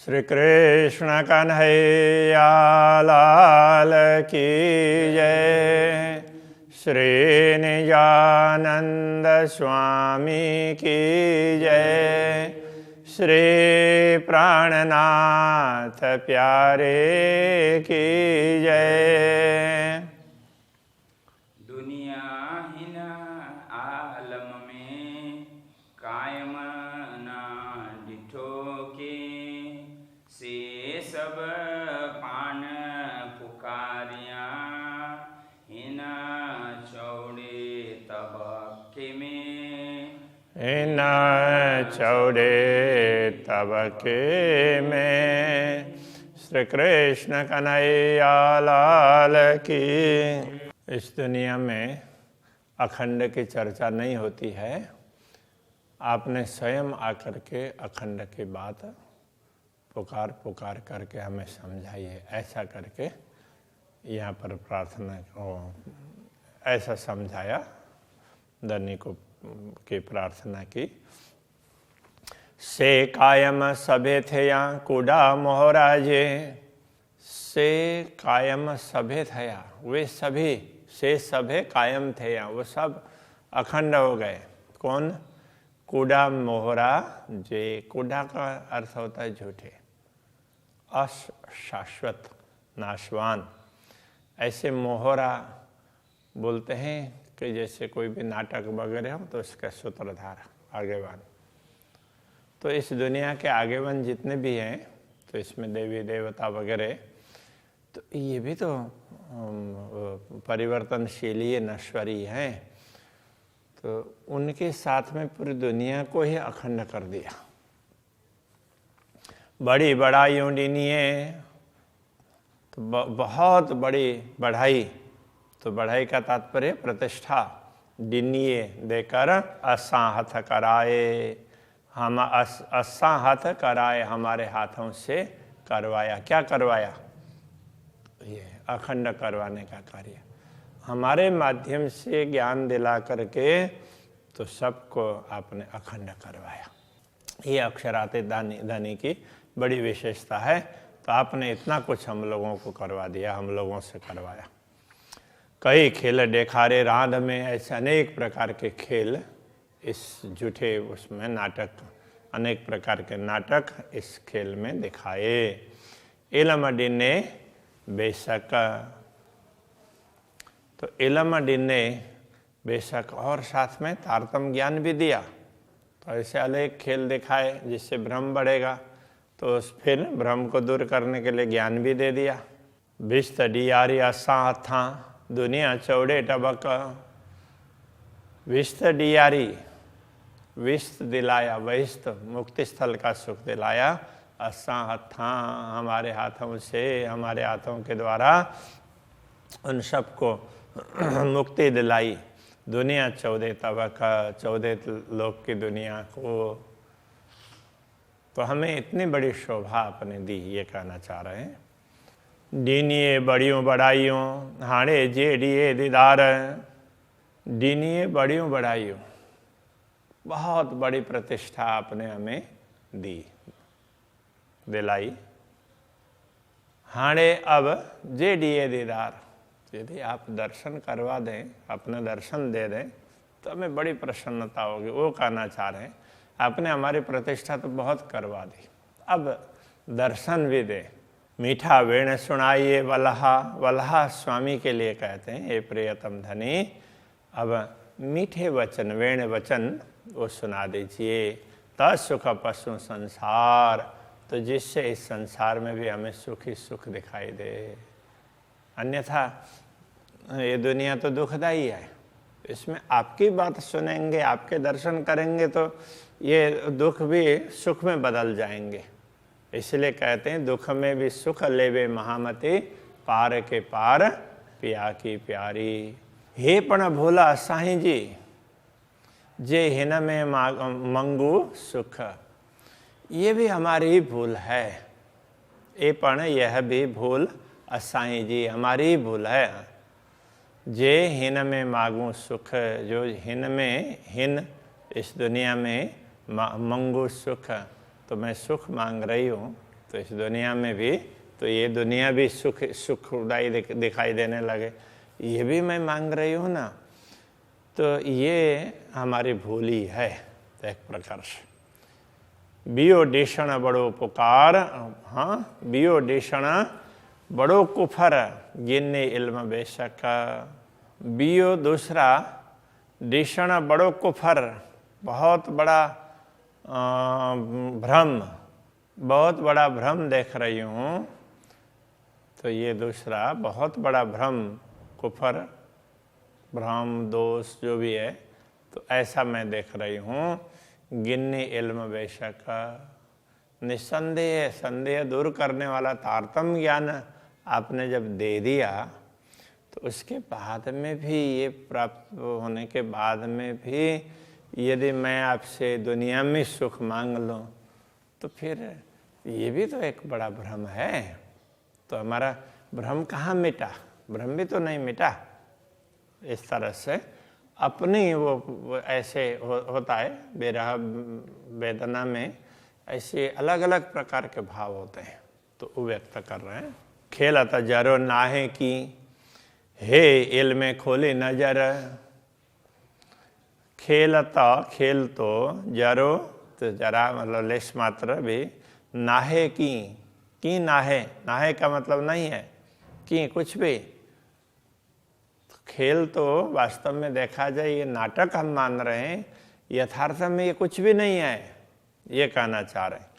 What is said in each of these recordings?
श्री कृष्ण कन्हैया लाल की जय। श्री निजानंद स्वामी की जय। श्री प्राणनाथ प्यारे की जय। दुनिया हिन आलम में कायम ना डिठो के से सब पान पुकारिया हिन चौड़े तबके में इन चौड़े तबके में श्री कृष्ण कन्हैया लाल की। इस दुनिया में अखंड की चर्चा नहीं होती है। आपने स्वयं आकर के अखंड की बात पुकार पुकार करके हमें समझाई है। ऐसा करके यहाँ पर प्रार्थना ऐसा समझाया, धनी को की प्रार्थना की। से कायम सभे थे यहाँ कूड़ा मोहराजे। से कायम सभे थे यहाँ, वे सभी से सभे कायम थे यहाँ, वो सब अखंड हो गए। कौन? कूड़ा मोहरा जे। कूड़ा का अर्थ होता है झूठे, अशाश्वत, नाशवान। ऐसे मोहरा बोलते हैं कि जैसे कोई भी नाटक वगैरह हो तो उसका सूत्रधार, आगेवान। तो इस दुनिया के आगेवान जितने भी हैं, तो इसमें देवी देवता वगैरह, तो ये भी तो परिवर्तनशील नश्वरी हैं। तो उनके साथ में पूरी दुनिया को ही अखंड कर दिया। बड़ी बढ़ाइयों डीनिए, तो बहुत बड़ी बढ़ाई। तो बढ़ाई का तात्पर्य प्रतिष्ठा। डिनिए देकर असा हथ कराए, हम असा हथ कराए, हमारे हाथों से करवाया। क्या करवाया? ये अखंड करवाने का कार्य हमारे माध्यम से ज्ञान दिला करके तो सबको आपने अखंड करवाया। ये अक्षराते धनी की बड़ी विशेषता है। तो आपने इतना कुछ हम लोगों को करवा दिया, हम लोगों से करवाया। कई खेल देखारे राध में, ऐसे अनेक प्रकार के खेल इस झूठे उसमें नाटक, अनेक प्रकार के नाटक इस खेल में दिखाए। इलमडी ने बेशक, तो इलमडी ने बेशक और साथ में तारतम ज्ञान भी दिया। तो ऐसे अनेक खेल दिखाए जिससे भ्रम बढ़ेगा। तो फिर भ्रम को दूर करने के लिए ज्ञान भी दे दिया। विस्त डियारी असा था दुनिया चौड़े टबक। विस्त डियारी, विस्त दिलाया, वहिस्त मुक्ति स्थल का सुख दिलाया। असा हथा, हमारे हाथों से, हमारे हाथों के द्वारा उन सबको मुक्ति दिलाई। दुनिया चौदह तबक, 14 लोक की दुनिया को। तो हमें इतनी बड़ी शोभा आपने दी, ये कहना चाह रहे हैं। डीनिए बड़ियों बढ़ाइयों हाणे जेडिए दीदार। डीनिए बड़ियों बढ़ाइयों, बहुत बड़ी प्रतिष्ठा आपने हमें दी, दिलाई। हाणे अब जेडिए दीदार, यदि आप दर्शन करवा दें, अपना दर्शन दे दें तो हमें बड़ी प्रसन्नता होगी। वो कहना चाह रहे हैं आपने हमारी प्रतिष्ठा तो बहुत करवा दी, अब दर्शन भी दे। मीठा वेण सुनाइए वल्हा, वल्हा स्वामी के लिए कहते हैं, हे प्रियतम धनी अब मीठे वचन, वेण वचन वो सुना दीजिए। तत्सुख पशु संसार, तो जिससे इस संसार में भी हमें सुख ही सुख दिखाई दे। अन्यथा ये दुनिया तो दुखदाई है। इसमें आपकी बात सुनेंगे, आपके दर्शन करेंगे तो ये दुख भी सुख में बदल जाएंगे। इसलिए कहते हैं दुख में भी सुख लेवे महामती, पार के पार पिया की प्यारी। हे पण भोला साईं जी, जे हिन में मंगू सुख। ये भी हमारी भूल है। ये पण यह भी भूल असाई जी हमारी भूल है। जे हिन में मांगू सुख, जो हिन में, हिन इस दुनिया में मंगू सुख, तो मैं सुख मांग रही हूँ, तो इस दुनिया में भी तो ये दुनिया भी सुखदायी दिखाई देने लगे, ये भी मैं मांग रही हूँ ना, तो ये हमारी भूल ही है एक प्रकार से। बियो डेषण बड़ो पुकार, हाँ बियो डेषण बड़ो कुफर गिन्ने इल्म बेशक। बियो दूसरा, डेषण बड़ो कुफर बहुत बड़ा भ्रम, बहुत बड़ा भ्रम देख रही हूँ, तो ये दूसरा बहुत बड़ा भ्रम, कुफर भ्रम दोष जो भी है, तो ऐसा मैं देख रही हूँ। गिन्नी इल्म बेशक, निस्संदेह संदेह दूर करने वाला तारतम्य ज्ञान आपने जब दे दिया, तो उसके बाद में भी ये प्राप्त होने के बाद में भी यदि मैं आपसे दुनिया में सुख मांग लूँ, तो फिर ये भी तो एक बड़ा भ्रम है। तो हमारा भ्रम कहाँ मिटा? भ्रम भी तो नहीं मिटा। इस तरह से अपनी वो ऐसे होता है, विरह वेदना में ऐसे अलग अलग प्रकार के भाव होते हैं, तो वो व्यक्त कर रहे हैं। खेलता जरो नाहे की, हे इल में खोली नजर। खेलता, खेल तो, जरो तो जरा मतलब लेश मात्र भी, नाहे की नाहे, नाहे का मतलब नहीं है कि कुछ भी। खेल तो वास्तव में देखा जाए ये नाटक हम मान रहे हैं, यथार्थ में ये कुछ भी नहीं है, ये कहना चाह रहे हैं।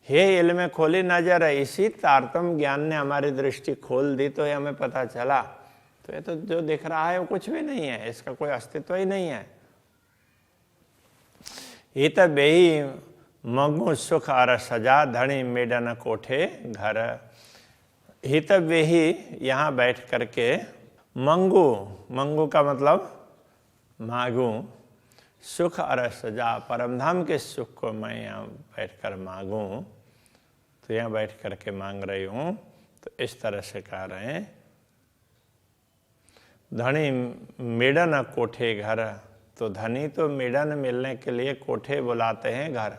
हे इल्म खोली नजर है, इसी तारतम्य ज्ञान ने हमारी दृष्टि खोल दी, तो ये हमें पता चला। तो ये तो जो दिख रहा है वो कुछ भी नहीं है, इसका कोई अस्तित्व ही नहीं है। हित बेही मगु सुख अर सजा, धनी मेडन कोठे घर। हित बेही, यहाँ बैठ करके, मंगू, मंगू का मतलब मांगू, सुख अर सजा, परमधाम के सुख को मैं यहाँ बैठकर मांगूं, तो यहाँ बैठ करके मांग रही हूँ। तो इस तरह से कह रहे हैं। धनी मेडन कोठे घर, तो धनी तो मेडन मिलने के लिए कोठे बुलाते हैं घर,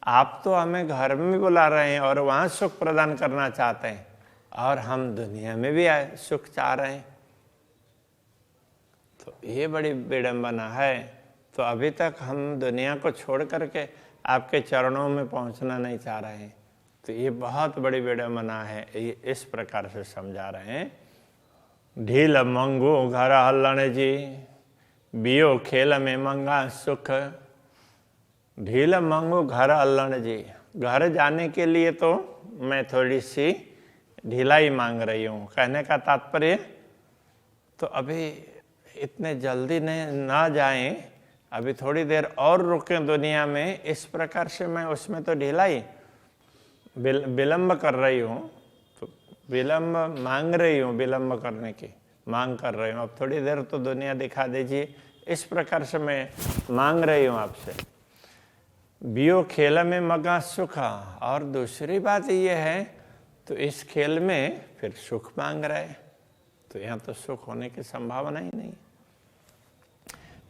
आप तो हमें घर में बुला रहे हैं और वहाँ सुख प्रदान करना चाहते हैं, और हम दुनिया में भी सुख चाह रहे हैं, तो ये बड़ी विडंबना है। तो अभी तक हम दुनिया को छोड़ करके आपके चरणों में पहुंचना नहीं चाह रहे हैं, तो ये बहुत बड़ी विडंबना है। ये इस प्रकार से समझा रहे हैं। ढील मंगू घर हल्लन जी, बियो खेल में मंगा सुख। ढील मंगू घर हल्लन जी, घर जाने के लिए तो मैं थोड़ी सी ढिलाई मांग रही हूँ। कहने का तात्पर्य, तो अभी इतने जल्दी ना जाएं, अभी थोड़ी देर और रुकें दुनिया में, इस प्रकार से मैं उसमें तो ढिलाई विलम्ब कर रही हूँ, तो विलम्ब मांग रही हूँ, विलम्ब करने की मांग कर रही हूँ। अब थोड़ी देर तो दुनिया दिखा दीजिए, इस प्रकार से मैं मांग रही हूँ आपसे। बियो खेल में मगा सुख, और दूसरी बात ये है, तो इस खेल में फिर सुख मांग रहे, तो यहाँ तो सुख होने की संभावना ही नहीं।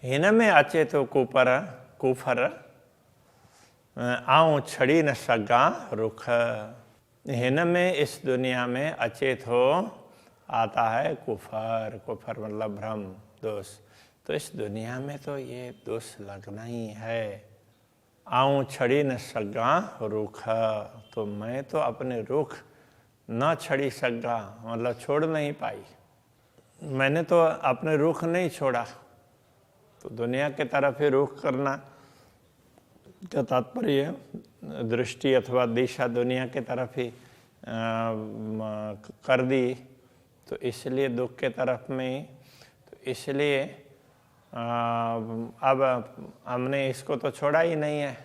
हिन में अचे तो कुफर आऊं छड़ी न सगा रुख। हिन में, इस दुनिया में, अचेत हो आता है कुफर, कुफर मतलब भ्रम दोष, तो इस दुनिया में तो ये दोष लगना ही है। आऊं छड़ी न सगा रुख, तो मैं तो अपने रुख न छड़ी सगा मतलब छोड़ नहीं पाई, मैंने तो अपने रुख नहीं छोड़ा। तो दुनिया के तरफ ही रुख करना का तात्पर्य दृष्टि अथवा दिशा दुनिया के तरफ ही कर दी, तो इसलिए दुख के तरफ में, तो इसलिए अब हमने इसको तो छोड़ा ही नहीं है,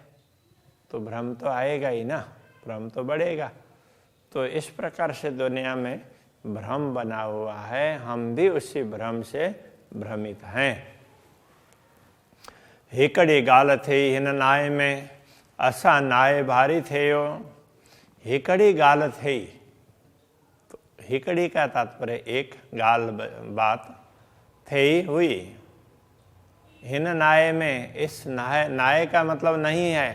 तो भ्रम तो आएगा ही ना, भ्रम तो बढ़ेगा। तो इस प्रकार से दुनिया में भ्रम बना हुआ है, हम भी उसी भ्रम से भ्रमित हैं। हिकड़ी गाल थे हिन नाय में, असा नाय भारी थे यो। हिकड़ी गाल थे, तो हिकड़ी का तात्पर्य एक, गाल बात, थे हुई। हिन नाय में, इस नाय, नाय का मतलब नहीं है,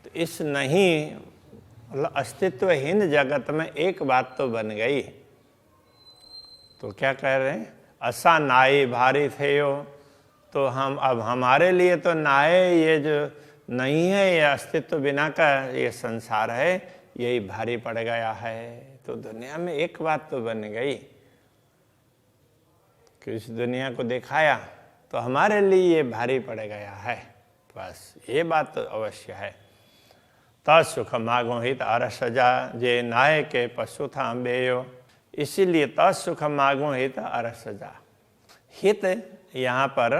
तो इस नहीं मतलब अस्तित्वहीन जगत में एक बात तो बन गई। तो क्या कह रहे हैं, असा नाई भारी थे यो, तो हम अब हमारे लिए तो नाए ये जो नहीं है, ये अस्तित्व बिना का ये संसार है, यही भारी पड़ गया है। तो दुनिया में एक बात तो बन गई कि इस दुनिया को दिखाया तो हमारे लिए ये भारी पड़ गया है, बस ये बात तो अवश्य है। तत्सुख मागो हित अरसजा जे नाय के पशु था बेयो, इसीलिए तत्सुख मागो हित अरसजा। हित यहाँ पर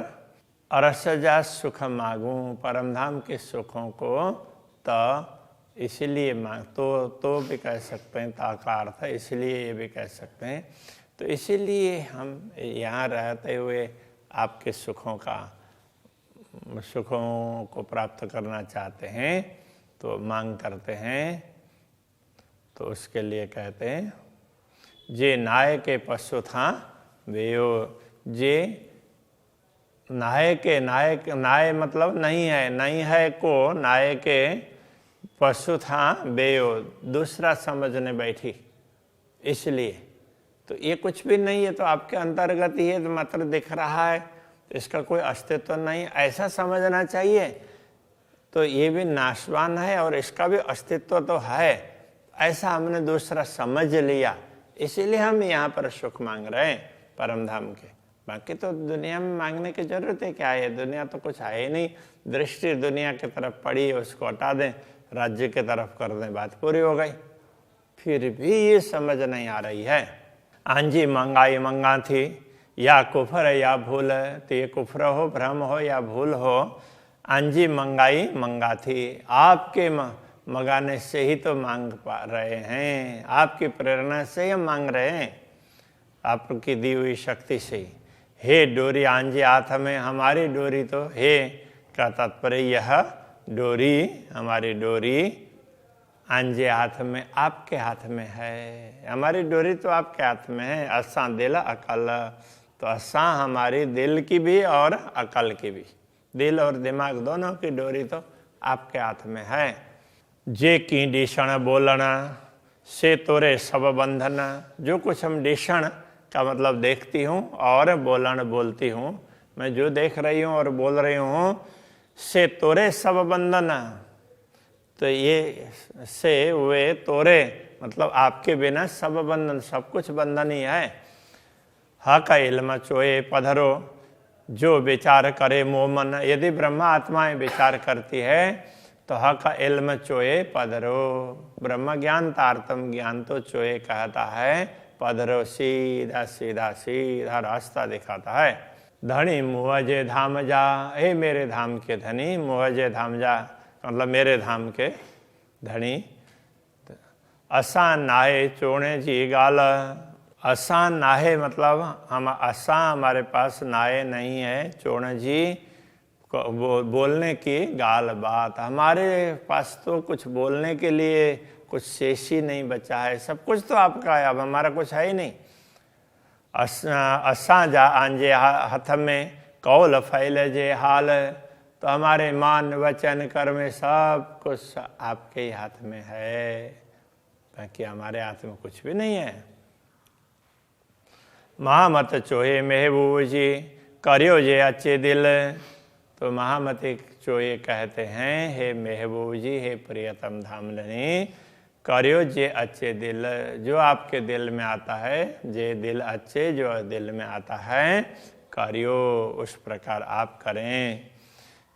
अरसजा सुख मागू, परमधाम के सुखों को तो इसीलिए मांग, तो भी कह सकते हैं, ता का अर्थ है इसलिए ये भी कह सकते हैं। तो इसीलिए हम यहाँ रहते हुए आपके सुखों को प्राप्त करना चाहते हैं, तो मांग करते हैं। तो उसके लिए कहते हैं जे नाय के पशु था वेयो, जे नाय के, नाय मतलब नहीं है, नहीं है को नाय के पशु था बेयो, दूसरा समझने बैठी इसलिए। तो ये कुछ भी नहीं है, तो आपके अंतर्गत ही है, तो मात्र दिख रहा है, तो इसका कोई अस्तित्व नहीं, ऐसा समझना चाहिए। तो ये भी नाशवान है और इसका भी अस्तित्व तो है, ऐसा हमने दूसरा समझ लिया, इसीलिए हम यहाँ पर सुख मांग रहे हैं परमधाम के। बाकी तो दुनिया में मांगने की जरूरत है क्या है, दुनिया तो कुछ है ही नहीं। दृष्टि दुनिया की तरफ पड़ी है, उसको हटा दें, राज्य की तरफ कर दें, बात पूरी हो गई। फिर भी ये समझ नहीं आ रही है। आंजी मंगाई मंगा थी, या कुफर या भूल, तो ये कुफर हो, भ्रम हो या भूल हो, आंजी मंगाई मंगा थी, आपके मंगाने से ही तो मांग पा रहे हैं, आपकी प्रेरणा से ही हम मांग रहे हैं, आपकी दी हुई शक्ति से। हे डोरी आंजी हाथ में, हमारी डोरी तो हे का तात्पर्य यह डोरी, हमारी डोरी आंजे हाथ में, आपके हाथ में है, हमारी डोरी तो आपके हाथ में है। असा दिल अकल, तो असा हमारी दिल की भी और अकल की भी, दिल और दिमाग दोनों की डोरी तो आपके हाथ में है। जे की डिशण बोलना से तोरे सब बंधन, जो कुछ हम डिशण का मतलब देखती हूँ और बोलन बोलती हूँ, मैं जो देख रही हूँ और बोल रही हूँ, से तोरे सब बंधन, तो ये से वे तोरे मतलब आपके बिना सब बंधन, सब कुछ बंधन ही है। हा का इल्म चोए पधरो, जो विचार करे मोमन, यदि ब्रह्मा आत्माएं विचार करती है तो हा का इल्म चोए पधरो, ब्रह्म ज्ञान तारतम ज्ञान तो चोए कहता है, पधरो सीधा सीधा सीधा रास्ता दिखाता है। धनी मुहजे धाम जा, हे मेरे धाम के धनी, मुहजे धाम जा मतलब मेरे धाम के धनी। असा नाहे चोणे जी गाल, असा नाहे मतलब हम, असा हमारे पास नाहे नहीं है, चोणे जी बोलने की गाल बात, हमारे पास तो कुछ बोलने के लिए कुछ शेष ही नहीं बचा है, सब कुछ तो आपका है, अब हमारा कुछ है ही नहीं। असा जा आंजे हाथ में, कौल फैले जे हाल, तो हमारे मान वचन कर्म सब कुछ आपके ही हाथ में है, बाकी हमारे हाथ में कुछ भी नहीं है। महामत चोहे महबूब जी, करियो जे अच्छे दिल, तो महामती चोहे कहते हैं, हे महबूब जी, हे प्रियतम धामधनी, करियो जे अच्छे दिल, जो आपके दिल में आता है, जे दिल अच्छे जो दिल में आता है, करियो उस प्रकार आप करें।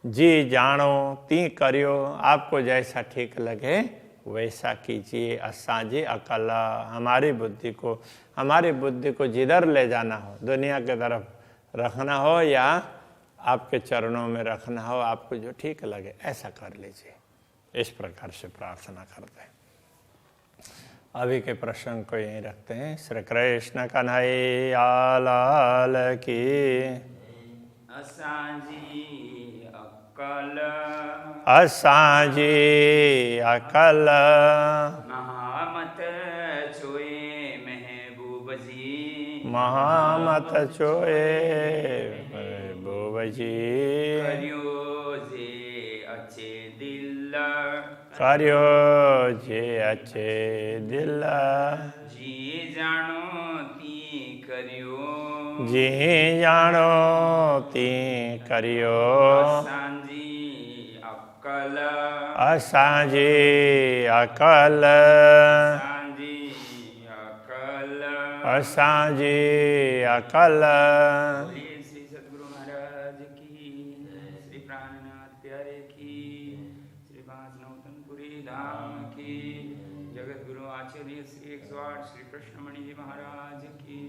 जी जानो ती करियो, आपको जैसा ठीक लगे वैसा कीजिए। असाजी अकल, हमारी बुद्धि को जिधर ले जाना हो, दुनिया के तरफ रखना हो या आपके चरणों में रखना हो, आपको जो ठीक लगे ऐसा कर लीजिए। इस प्रकार से प्रार्थना करते हैं। अभी के प्रश्न को यहीं रखते हैं। श्री कृष्ण कन्हैया लाल की। असांजी अकल, असांजी अकल, महामत चोए महबूब जी, महामत चोए महबूब जी, करियो जे અચે દિલ કર્યો જે અચે દિલ જી જાણો તી કર્યો જે જાણો તે કર્યો સાંજી અક્કલ અસાંજે અકલ સાંજી અક્કલ અસાંજે અકલ બોલીએ શ્રી સદગુરુ મહારાજ કી શ્રી પ્રાણનાથ પ્યારે की श्री पांच नौतनपुरी धाम की जगत गुरु आचार्य श्री 108 श्री कृष्णमणि जी महाराज की